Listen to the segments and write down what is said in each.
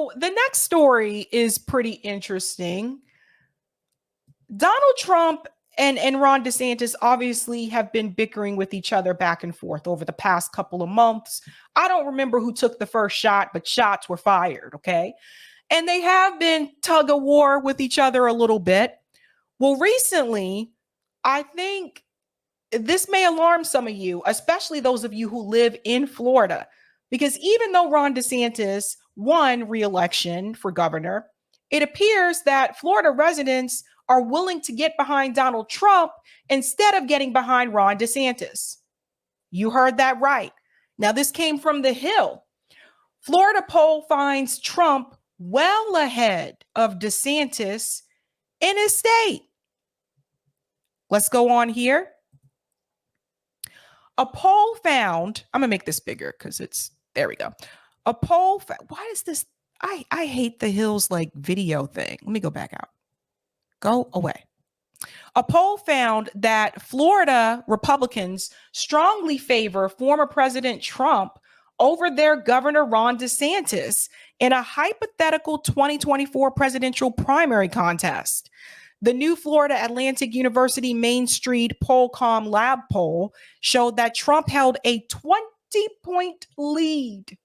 So the next story is pretty interesting. Donald Trump and Ron DeSantis obviously have been bickering with each other back and forth over the past couple of months. I don't remember who took the first shot, but shots were fired, okay? And they have been tug of war with each other a little bit. Well, recently, I think this may alarm some of you, especially those of you who live in Florida, because even though Ron DeSantis won re-election for governor, it appears that Florida residents are willing to get behind Donald Trump instead of getting behind Ron DeSantis. You heard that right. Now, this came from The Hill. Florida poll finds Trump well ahead of DeSantis in his state. Let's go on here. A poll found, I'm going to make this bigger because there we go. A poll, why is this? I hate The Hill's like video thing. Let me go back out. Go away. A poll found that Florida Republicans strongly favor former President Trump over their Governor Ron DeSantis in a hypothetical 2024 presidential primary contest. The new Florida Atlantic University Main Street Pollcom Lab poll showed that Trump held a 20-point lead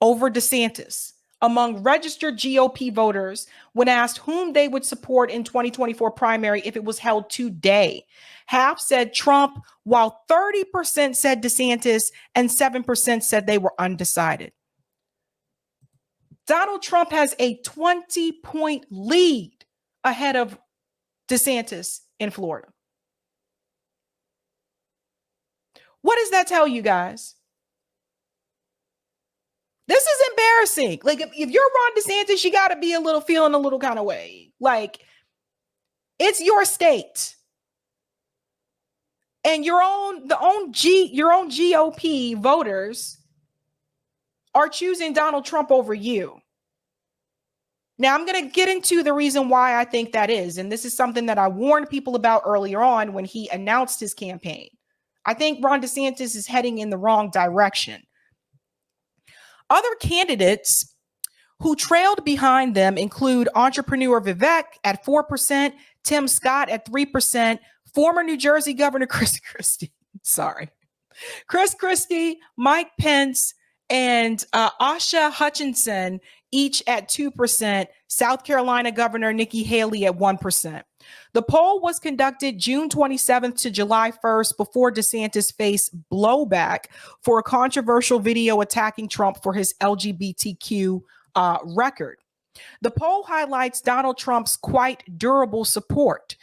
over DeSantis among registered GOP voters when asked whom they would support in 2024 primary if it was held today. Half said Trump, while 30% said DeSantis and 7% said they were undecided. Donald Trump has a 20-point lead ahead of DeSantis in Florida. What does that tell you guys? This is embarrassing. Like if you're Ron DeSantis, you got to be feeling a little kind of way. Like it's your state. And your own GOP voters are choosing Donald Trump over you. Now, I'm going to get into the reason why I think that is. And this is something that I warned people about earlier on when he announced his campaign. I think Ron DeSantis is heading in the wrong direction. Other candidates who trailed behind them include entrepreneur Vivek at 4%, Tim Scott at 3%, former New Jersey Governor Chris Christie, Mike Pence, and Asha Hutchinson, each at 2%, South Carolina Governor Nikki Haley at 1%. The poll was conducted June 27th to July 1st before DeSantis faced blowback for a controversial video attacking Trump for his LGBTQ record. The poll highlights Donald Trump's quite durable support.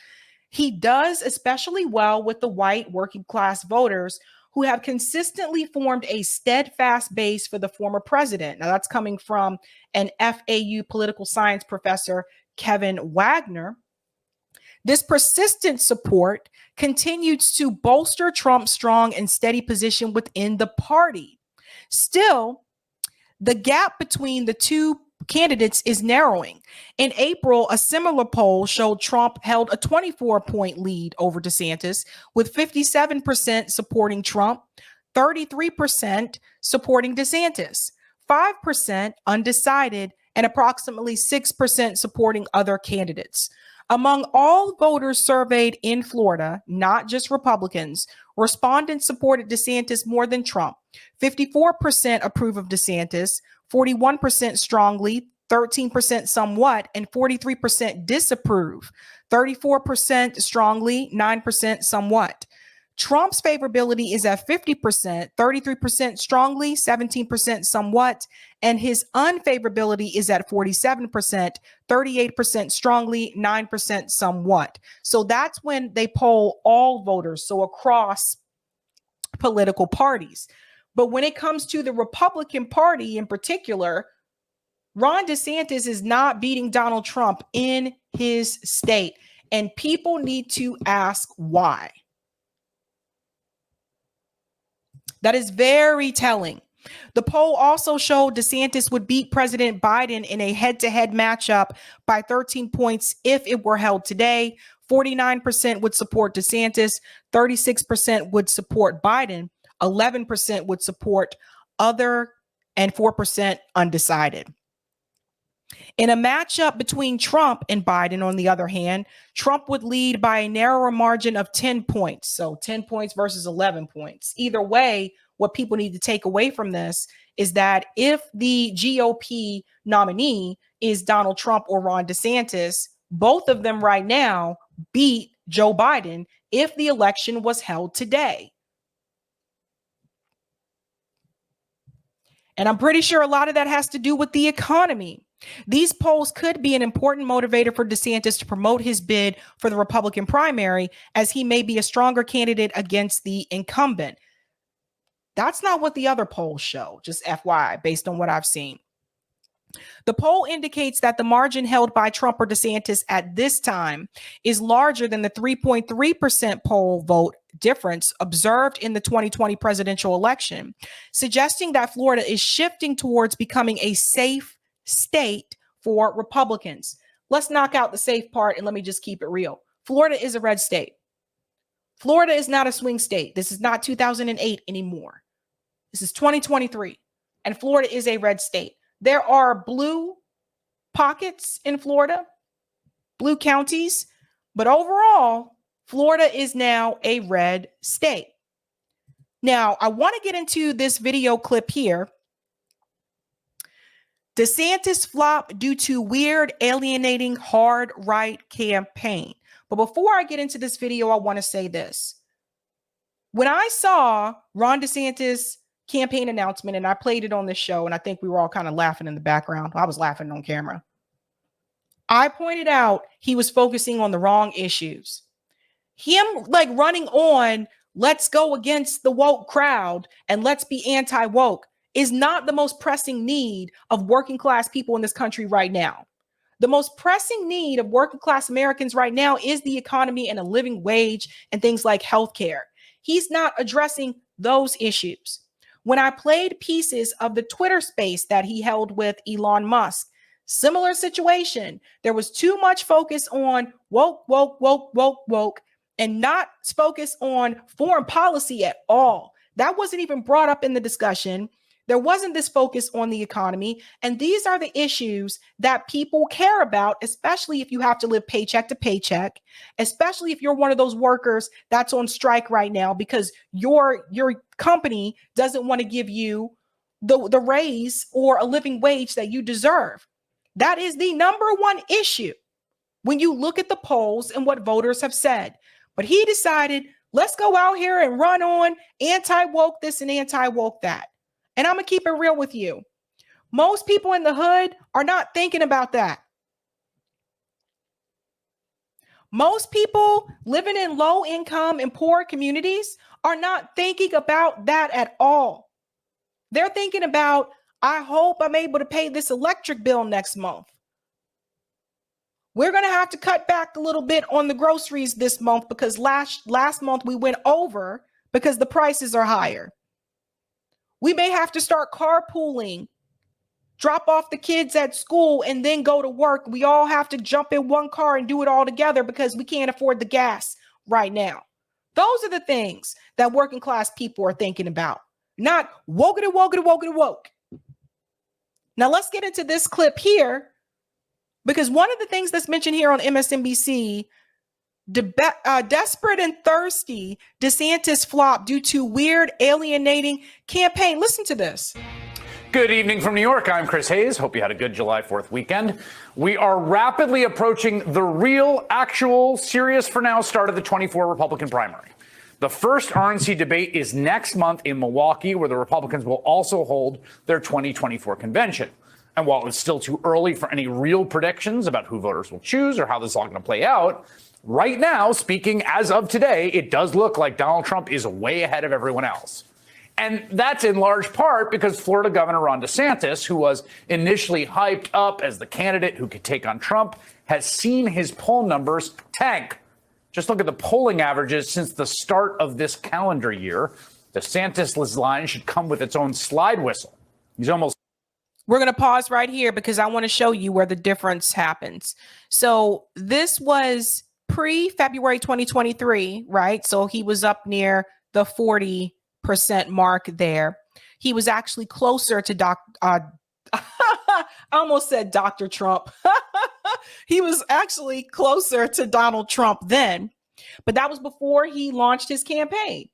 He does especially well with the white working class voters who have consistently formed a steadfast base for the former president. Now, that's coming from an FAU political science professor, Kevin Wagner. This persistent support continues to bolster Trump's strong and steady position within the party. Still, the gap between the two candidates is narrowing. In April, a similar poll showed Trump held a 24-point lead over DeSantis, with 57% supporting Trump, 33% supporting DeSantis, 5% undecided, and approximately 6% supporting other candidates. Among all voters surveyed in Florida, not just Republicans, respondents supported DeSantis more than Trump. 54% approve of DeSantis, 41% strongly, 13% somewhat, and 43% disapprove. 34% strongly, 9% somewhat. Trump's favorability is at 50%, 33% strongly, 17% somewhat, and his unfavorability is at 47%, 38% strongly, 9% somewhat. So that's when they poll all voters, so across political parties. But when it comes to the Republican Party in particular, Ron DeSantis is not beating Donald Trump in his state, and people need to ask why. That is very telling. The poll also showed DeSantis would beat President Biden in a head-to-head matchup by 13 points if it were held today. 49% would support DeSantis, 36% would support Biden, 11% would support other and 4% undecided. In a matchup between Trump and Biden, on the other hand, Trump would lead by a narrower margin of 10 points. So 10 points versus 11 points. Either way, what people need to take away from this is that if the GOP nominee is Donald Trump or Ron DeSantis, both of them right now beat Joe Biden if the election was held today. And I'm pretty sure a lot of that has to do with the economy. These polls could be an important motivator for DeSantis to promote his bid for the Republican primary, as he may be a stronger candidate against the incumbent. That's not what the other polls show, just FYI, based on what I've seen. The poll indicates that the margin held by Trump or DeSantis at this time is larger than the 3.3% poll vote difference observed in the 2020 presidential election, suggesting that Florida is shifting towards becoming a safe state for Republicans. Let's knock out the safe part and let me just keep it real. Florida is a red state. Florida is not a swing state. This is not 2008 anymore. This is 2023, and Florida is a red state. There are blue pockets in Florida, blue counties, but overall, Florida is now a red state. Now, I want to get into this video clip here. DeSantis flop due to weird, alienating, hard right campaign. But before I get into this video, I want to say this. When I saw Ron DeSantis' campaign announcement, and I played it on this show, and I think we were all kind of laughing in the background. I was laughing on camera. I pointed out he was focusing on the wrong issues. Him like running on, let's go against the woke crowd and let's be anti-woke is not the most pressing need of working class people in this country right now. The most pressing need of working class Americans right now is the economy and a living wage and things like healthcare. He's not addressing those issues. When I played pieces of the Twitter space that he held with Elon Musk, similar situation. There was too much focus on woke, and not focus on foreign policy at all. That wasn't even brought up in the discussion. There wasn't this focus on the economy. And these are the issues that people care about, especially if you have to live paycheck to paycheck, especially if you're one of those workers that's on strike right now because your company doesn't want to give you the raise or a living wage that you deserve. That is the number one issue when you look at the polls and what voters have said. But he decided, let's go out here and run on anti-woke this and anti-woke that. And I'm going to keep it real with you. Most people in the hood are not thinking about that. Most people living in low income and poor communities are not thinking about that at all. They're thinking about, I hope I'm able to pay this electric bill next month. We're going to have to cut back a little bit on the groceries this month because last month we went over because the prices are higher. We may have to start carpooling, drop off the kids at school, and then go to work. We all have to jump in one car and do it all together because we can't afford the gas right now. Those are the things that working class people are thinking about, not woke. Now let's get into this clip here, because one of the things that's mentioned here on MSNBC, desperate and thirsty, DeSantis flop due to weird, alienating campaign. Listen to this. Good evening from New York. I'm Chris Hayes. Hope you had a good July 4th weekend. We are rapidly approaching the real, actual, serious for now start of the 24 Republican primary. The first RNC debate is next month in Milwaukee, where the Republicans will also hold their 2024 convention. And while it's still too early for any real predictions about who voters will choose or how this is all going to play out, right now, speaking as of today, it does look like Donald Trump is way ahead of everyone else. And that's in large part because Florida Governor Ron DeSantis, who was initially hyped up as the candidate who could take on Trump, has seen his poll numbers tank. Just look at the polling averages since the start of this calendar year. DeSantis' line should come with its own slide whistle. We're going to pause right here because I want to show you where the difference happens. So this was pre-February 2023, right? So he was up near the 40% mark there. he was actually closer to I almost said Dr. Trump. He was actually closer to Donald Trump then, but that was before he launched his campaign.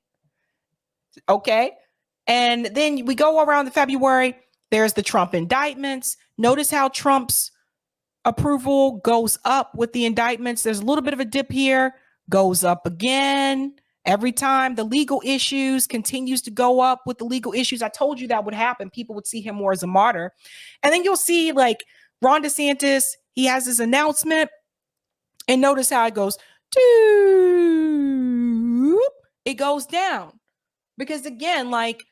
Okay. And then we go around to February. There's the Trump indictments. Notice how Trump's approval goes up with the indictments. There's a little bit of a dip here, goes up again. Every time the legal issues continues to go up with the legal issues. I told you that would happen. People would see him more as a martyr. And then you'll see like Ron DeSantis, he has his announcement, and notice how it goes. It goes down because again, like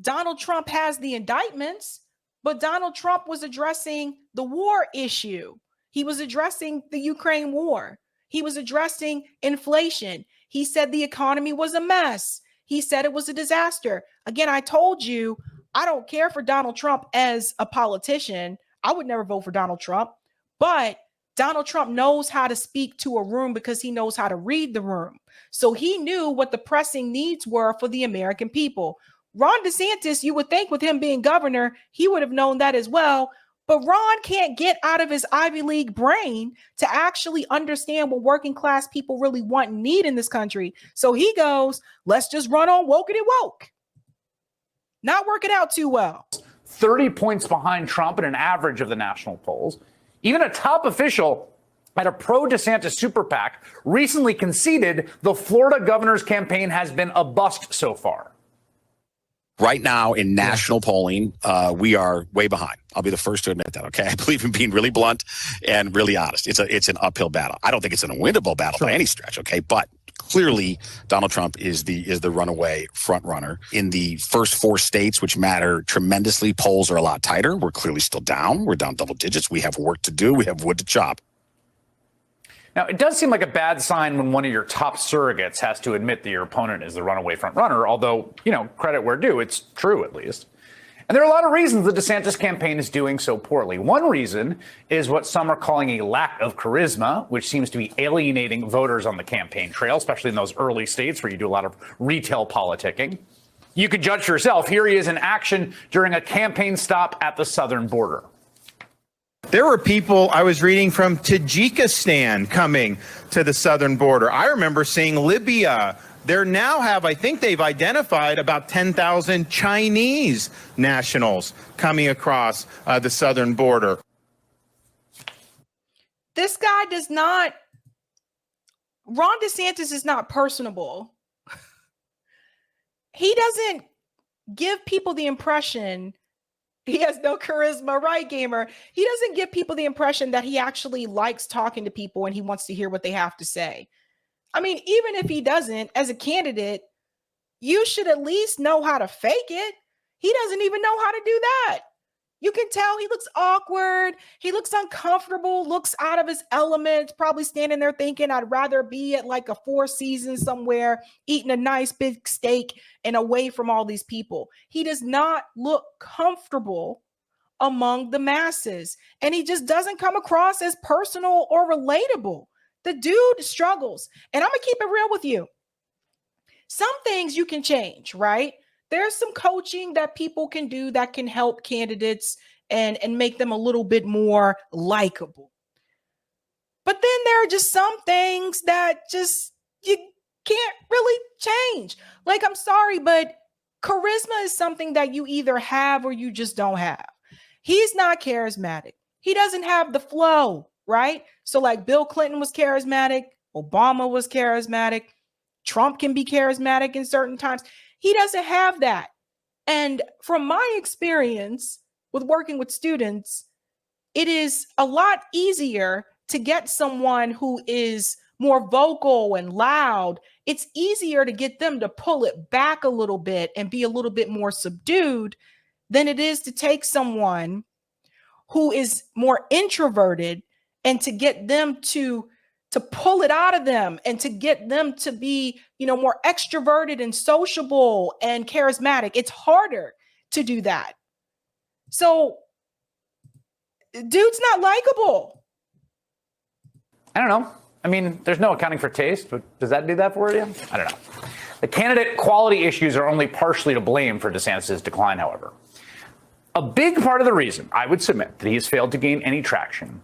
Donald Trump has the indictments, but Donald Trump was addressing the war issue. He was addressing the Ukraine war. He was addressing inflation. He said the economy was a mess. He said it was a disaster. Again, I told you, I don't care for Donald Trump as a politician. I would never vote for Donald Trump, but Donald Trump knows how to speak to a room because he knows how to read the room. So he knew what the pressing needs were for the American people. Ron DeSantis, you would think with him being governor, he would have known that as well. But Ron can't get out of his Ivy League brain to actually understand what working class people really want and need in this country. So he goes, let's just run on wokeity woke. Not working out too well. 30 points behind Trump in an average of the national polls. Even a top official at a pro-DeSantis super PAC recently conceded the Florida governor's campaign has been a bust so far. Right now in national polling, we are way behind. I'll be the first to admit that. Okay, I believe in being really blunt and really honest. It's an uphill battle. I don't think it's an unwinnable battle by any stretch. Okay, but clearly Donald Trump is the runaway front runner in the first 4 states, which matter tremendously. Polls are a lot tighter. We're clearly still down. We're down double digits. We have work to do. We have wood to chop. Now, it does seem like a bad sign when one of your top surrogates has to admit that your opponent is the runaway front runner, although, credit where due, it's true at least. And there are a lot of reasons the DeSantis campaign is doing so poorly. One reason is what some are calling a lack of charisma, which seems to be alienating voters on the campaign trail, especially in those early states where you do a lot of retail politicking. You could judge for yourself. Here he is in action during a campaign stop at the southern border. There were people I was reading from Tajikistan coming to the southern border. I remember seeing Libya. I think they've identified about 10,000 Chinese nationals coming across the southern border. This guy Ron DeSantis is not personable. He doesn't give people the impression he has no charisma, right, gamer? He doesn't give people the impression that he actually likes talking to people and he wants to hear what they have to say. I mean, even if he doesn't, as a candidate, you should at least know how to fake it. He doesn't even know how to do that. You can tell he looks awkward. He looks uncomfortable, looks out of his element, probably standing there thinking, I'd rather be at like a Four Seasons somewhere, eating a nice big steak and away from all these people. He does not look comfortable among the masses. And he just doesn't come across as personal or relatable. The dude struggles. And I'm going to keep it real with you. Some things you can change, right? There's some coaching that people can do that can help candidates and make them a little bit more likable. But then there are just some things that just you can't really change. Like, I'm sorry, but charisma is something that you either have or you just don't have. He's not charismatic. He doesn't have the flow, right? So like Bill Clinton was charismatic, Obama was charismatic, Trump can be charismatic in certain times. He doesn't have that. And from my experience with working with students, it is a lot easier to get someone who is more vocal and loud. It's easier to get them to pull it back a little bit and be a little bit more subdued than it is to take someone who is more introverted and to get them to pull it out of them and to get them to be, more extroverted and sociable and charismatic. It's harder to do that. So, dude's not likable. I don't know. I mean, there's no accounting for taste, but does that do that for you? I don't know. The candidate quality issues are only partially to blame for DeSantis' decline, however. A big part of the reason I would submit that he has failed to gain any traction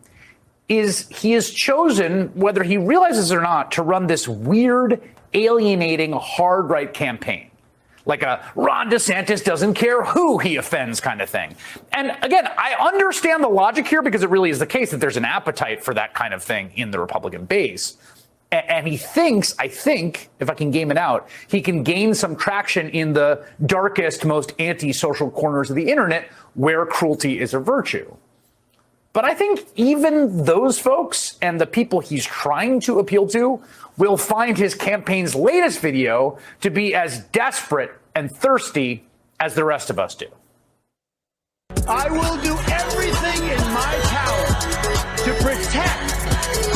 is he has chosen, whether he realizes it or not, to run this weird, alienating, hard right campaign. Like a Ron DeSantis doesn't care who he offends kind of thing. And again, I understand the logic here because it really is the case that there's an appetite for that kind of thing in the Republican base. And he thinks, I think, if I can game it out, he can gain some traction in the darkest, most anti-social corners of the internet where cruelty is a virtue. But I think even those folks and the people he's trying to appeal to will find his campaign's latest video to be as desperate and thirsty as the rest of us do. I will do everything in my power to protect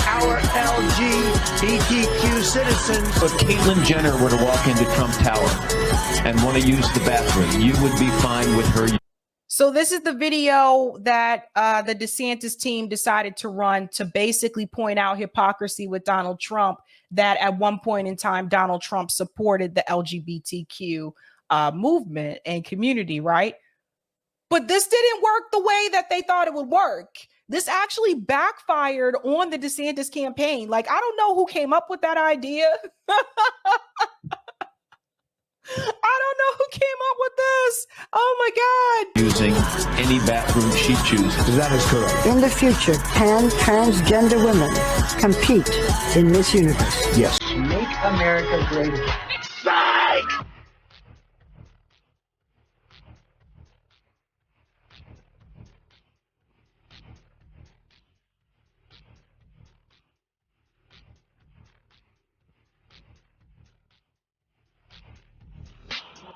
our LGBTQ citizens. If Caitlyn Jenner were to walk into Trump Tower and want to use the bathroom, you would be fine with her. So this is the video that the DeSantis team decided to run to basically point out hypocrisy with Donald Trump, that at one point in time, Donald Trump supported the LGBTQ movement and community, right? But this didn't work the way that they thought it would work. This actually backfired on the DeSantis campaign. Like, I don't know who came up with that idea. I don't know who came up with this. Oh my God. Using any bathroom she chooses. That is correct. In the future, can transgender women compete in this universe? Yes. Make America great again. Psych!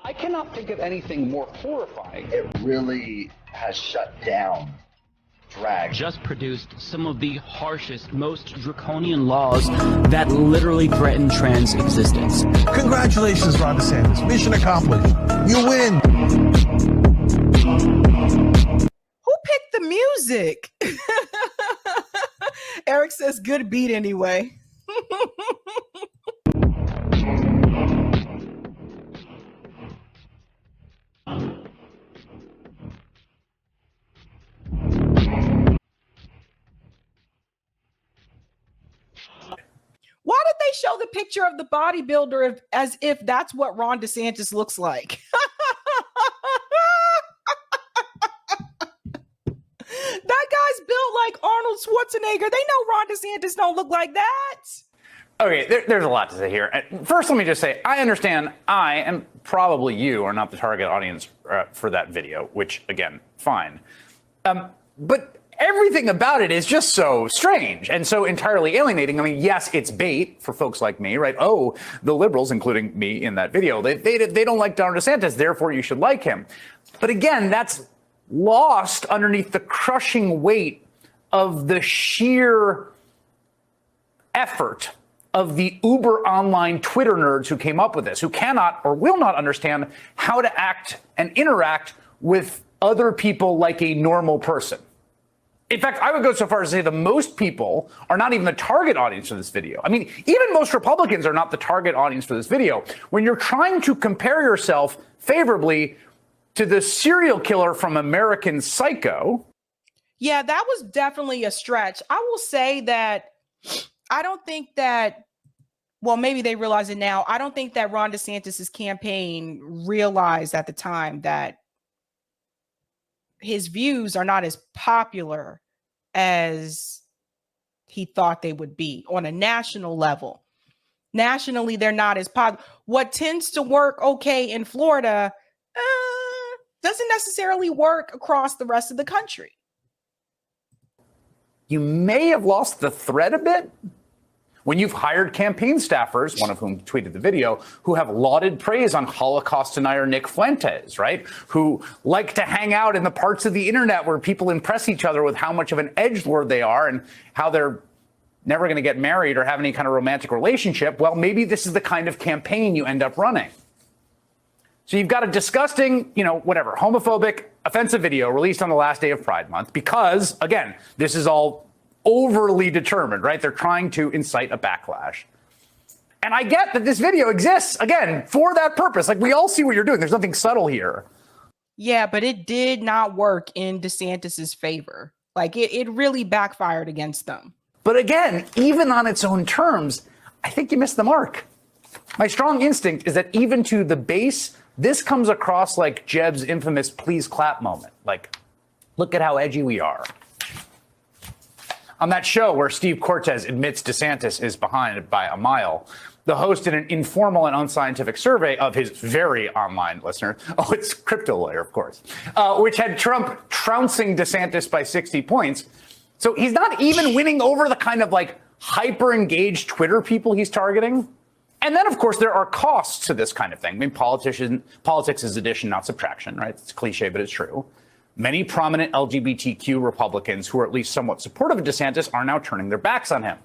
I cannot think of anything more horrifying. It really has shut down drag. Just produced some of the harshest, most draconian laws that literally threaten trans existence. Congratulations, Ron DeSantis. Mission accomplished. You win. Who picked the music? Eric says, good beat anyway. Why did they show the picture of the bodybuilder as if that's what Ron DeSantis looks like? That guy's built like Arnold Schwarzenegger. They know Ron DeSantis don't look like that. Okay, there's a lot to say here. First, let me just say, I understand I, and probably you, are not the target audience for that video, which, again, fine. But everything about it is just so strange and so entirely alienating. I mean, yes, it's bait for folks like me, right? Oh, the liberals, including me in that video, they don't like Donald DeSantis, therefore you should like him. But again, that's lost underneath the crushing weight of the sheer effort of the uber online Twitter nerds who came up with this, who cannot or will not understand how to act and interact with other people like a normal person. In fact, I would go so far as to say that most people are not even the target audience for this video. I mean, even most Republicans are not the target audience for this video. When you're trying to compare yourself favorably to the serial killer from American Psycho. Yeah, that was definitely a stretch. I will say that I don't think that, well, maybe they realize it now. I don't think that Ron DeSantis' campaign realized at the time that his views are not as popular as he thought they would be on a national level. Nationally, they're not as popular. What tends to work okay in Florida doesn't necessarily work across the rest of the country. You may have lost the thread a bit when you've hired campaign staffers, one of whom tweeted the video, who have lauded praise on Holocaust denier Nick Fuentes, right? Who like to hang out in the parts of the internet where people impress each other with how much of an edgelord they are and how they're never going to get married or have any kind of romantic relationship. Well, maybe this is the kind of campaign you end up running. So you've got a disgusting, homophobic, offensive video released on the last day of Pride Month because, again, this is all overly determined, right? They're trying to incite a backlash. And I get that this video exists, again, for that purpose. Like, we all see what you're doing. There's nothing subtle here. Yeah, but it did not work in DeSantis's favor. Like, it really backfired against them. But again, even on its own terms, I think you missed the mark. My strong instinct is that even to the base, this comes across like Jeb's infamous please clap moment. Like, look at how edgy we are. On that show where Steve Cortez admits DeSantis is behind by a mile, the host did an informal and unscientific survey of his very online listeners. Oh, it's Crypto Lawyer, of course, which had Trump trouncing DeSantis by 60 points. So he's not even winning over the kind of like hyper engaged Twitter people he's targeting. And then, of course, there are costs to this kind of thing. I mean, politics is addition, not subtraction, right? It's cliche, but it's true. Many prominent LGBTQ Republicans who are at least somewhat supportive of DeSantis are now turning their backs on him.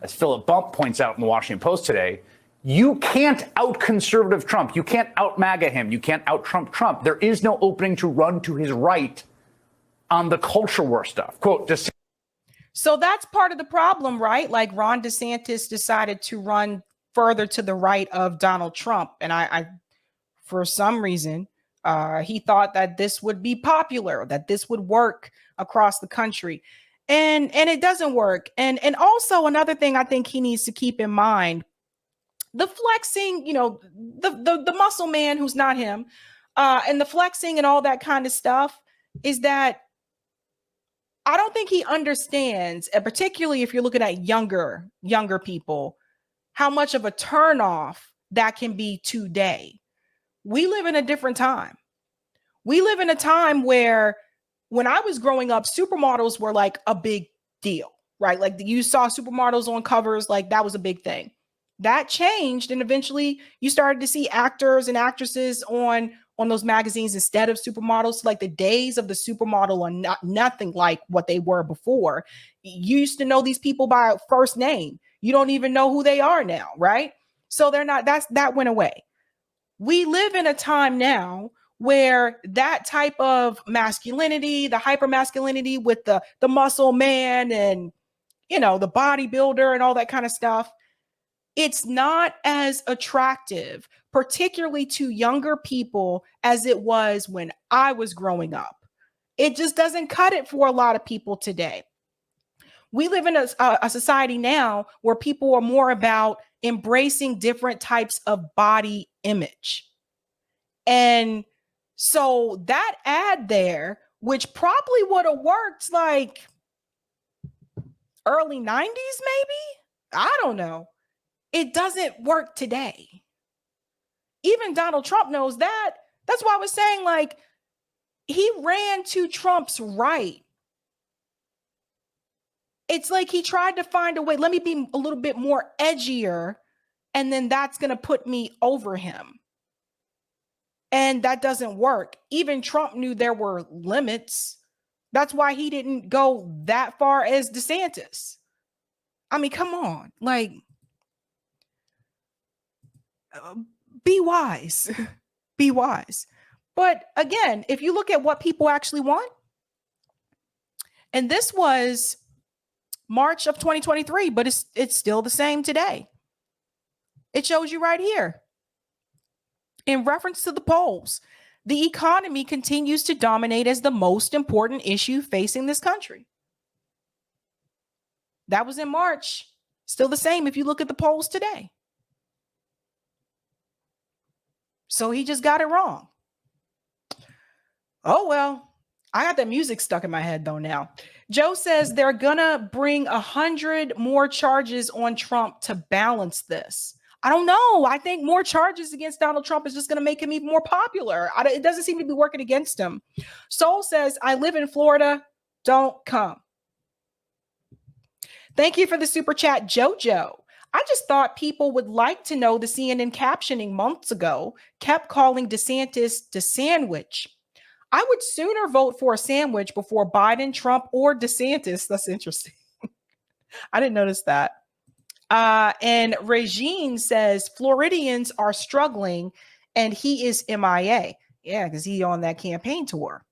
As Philip Bump points out in the Washington Post today, you can't out-conservative Trump. You can't out-MAGA him. You can't out-Trump Trump. There is no opening to run to his right on the culture war stuff. Quote, so that's part of the problem, right? Like Ron DeSantis decided to run further to the right of Donald Trump. And I for some reason, he thought that this would be popular, that this would work across the country. And it doesn't work. And also another thing I think he needs to keep in mind, the flexing, the muscle man who's not him, and the flexing and all that kind of stuff is that I don't think he understands, and particularly if you're looking at younger people, how much of a turnoff that can be today. We live in a different time. We live in a time where when I was growing up, supermodels were like a big deal, right? Like you saw supermodels on covers, like that was a big thing. That changed, and eventually you started to see actors and actresses on those magazines instead of supermodels. Like the days of the supermodel are nothing like what they were before. You used to know these people by first name. You don't even know who they are now, right? So they're not, that went away. We live in a time now where that type of masculinity, the hyper masculinity with the muscle man and, the bodybuilder and all that kind of stuff, it's not as attractive, particularly to younger people, as it was when I was growing up. It just doesn't cut it for a lot of people today. We live in a society now where people are more about embracing different types of body image. And so that ad there, which probably would have worked like early 90s, maybe, I don't know. It doesn't work today. Even Donald Trump knows that. That's why I was saying, like, he ran to Trump's right. It's like he tried to find a way, let me be a little bit more edgier, and then that's going to put me over him. And that doesn't work. Even Trump knew there were limits. That's why he didn't go that far as DeSantis. I mean, come on, like, be wise, be wise. But again, if you look at what people actually want, and this was March of 2023, but it's still the same today. It shows you right here. In reference to the polls, the economy continues to dominate as the most important issue facing this country. That was in March. Still the same if you look at the polls today. So he just got it wrong. Oh, well, I got that music stuck in my head though now. Joe says they're gonna bring 100 more charges on Trump to balance this. I don't know. I think more charges against Donald Trump is just going to make him even more popular. It doesn't seem to be working against him. Soul says, I live in Florida. Don't come. Thank you for the super chat, Jojo. I just thought people would like to know the CNN captioning months ago kept calling DeSantis DeSandwich. I would sooner vote for a sandwich before Biden, Trump, or DeSantis. That's interesting. I didn't notice that. And Regine says Floridians are struggling and he is MIA. Yeah, because he's on that campaign tour.